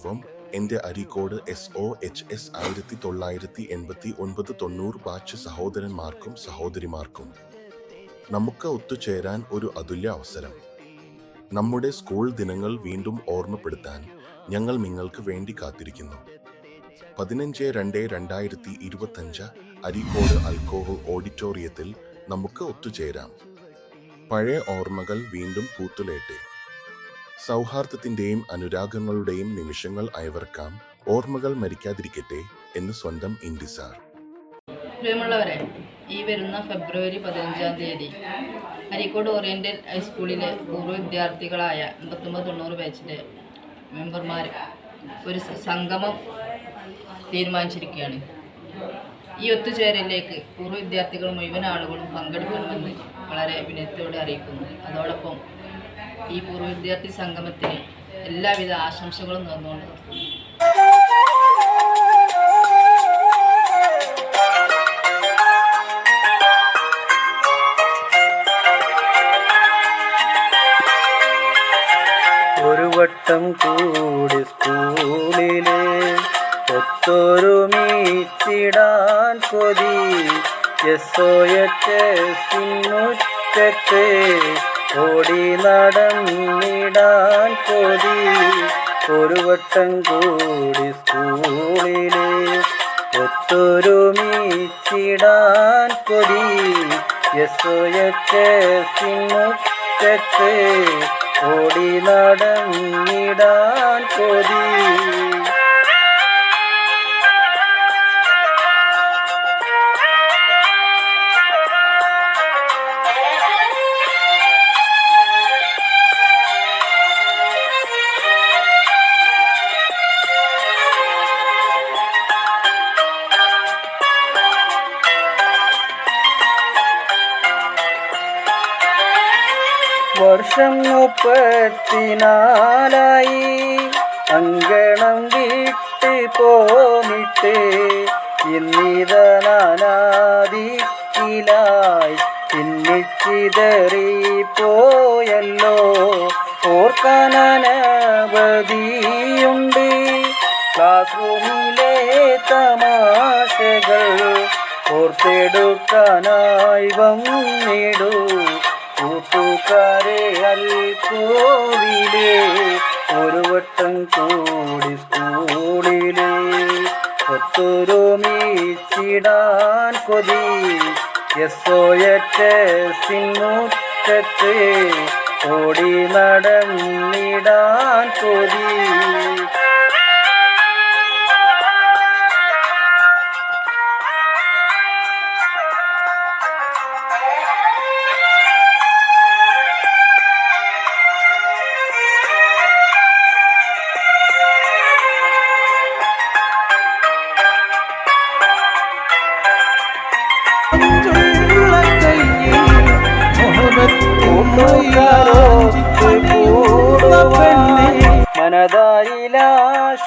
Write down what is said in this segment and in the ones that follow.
പൂർവ്വം എൻ്റെ Areekode SOHS 1989-90 batch സഹോദരന്മാർക്കും സഹോദരിമാർക്കും നമുക്ക് ഒത്തുചേരാൻ ഒരു അതുല്യ അവസരം. നമ്മുടെ സ്കൂൾ ദിനങ്ങൾ വീണ്ടും ഓർമ്മപ്പെടുത്താൻ ഞങ്ങൾ നിങ്ങൾക്ക് വേണ്ടി കാത്തിരിക്കുന്നു. 15/2/2025 അരീക്കോട് അൽക്കോഹോൾ ഓഡിറ്റോറിയത്തിൽ നമുക്ക് ഒത്തുചേരാം. പഴയ ഓർമ്മകൾ വീണ്ടും പൂത്തുലയട്ടെ. സൗഹാർദ്ദത്തിൻ്റെയും അനുരാഗങ്ങളുടെയും നിമിഷങ്ങൾ അയവർക്കാം. ഓർമ്മകൾ മരിക്കാതിരിക്കട്ടെ എന്ന് സ്വന്തം ഇൻഡിസാർ. പ്രിയമുള്ളവരെ, ഈ വരുന്ന ഫെബ്രുവരി 15 അരീക്കോട് ഓറിയന്റൽ ഹൈസ്കൂളിലെ പൂർവ്വ വിദ്യാർത്ഥികളായ 89-90 ബാച്ചിലെ മെമ്പർമാർ ഒരു സംഗമം തീരുമാനിച്ചിരിക്കുകയാണ്. ഈ ഒത്തുചേരലിലേക്ക് പൂർവ്വ വിദ്യാർത്ഥികൾ മുഴുവൻ ആളുകളും പങ്കെടുക്കണമെന്ന് വളരെ വിനയത്തോടെ അറിയിക്കുന്നു. അതോടൊപ്പം ഈ പൂർവ്വ വിദ്യാർത്ഥി സംഗമത്തിന് എല്ലാവിധ ആശംസകളും നേർന്നുകൊണ്ട് ഒരു വട്ടം കൂടി സ്കൂളിലെ ഒത്തൊരുമിച്ചിടാൻ കൊതി SOHS-നുറ്റത്ത് ഓടി നടന്നിടാൻ കൊതി. ഒരു വട്ടം കൂടി സ്കൂളിലെ ഒത്തൊരുമിച്ചിടാൻ കൊതി SOHS-നുറ്റത്ത് ഓടി നടന്നിടാൻ കൊതി. വർഷം 34 അങ്കണം വിട്ട് പോന്നിട്ട് ഇന്നിത നാനാദിക്കിലായി ചിന്നിച്ചിതറിപ്പോയല്ലോ. ഓർക്കാനവധിയുണ്ട് ക്ലാസ് റൂമിലെ തമാശകൾ ഓർത്തെടുക്കാനായി വന്നിടൂ കൂട്ടുകാരെ അൽക്കോവിലെ. ഒരു വട്ടം കൂടി സ്കൂളിലെ ഒത്തൊരുമിച്ചിടാൻ കൊതി SOHS-നുറ്റത്ത് ഓടി നടന്നിടാൻ കൊതി.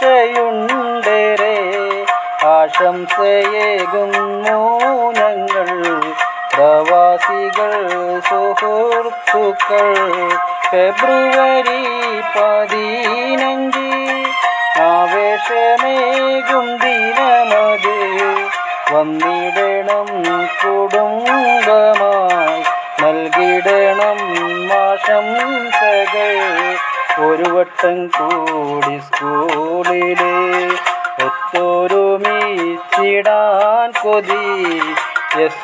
മനതായിലാശയുണ്ടേറെ ആശംസയേകുന്നു ഞങ്ങൾ പ്രവാസികൾ സുഹൃത്തുക്കൾ. ഫെബ്രുവരി 15 ആവേശമേകും ദിനമത് വന്നിടണം കുടുംബമായി നൽകിടണം ആശംസകൾ. ഒരു വട്ടം കൂടി സ്കൂളിലെ ഒത്തൊരുമിച്ചിടാൻ കൊതി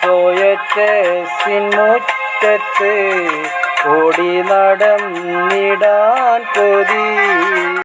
SOHS-നുറ്റത്ത് ഓടി നടന്നിടാൻ കൊതി.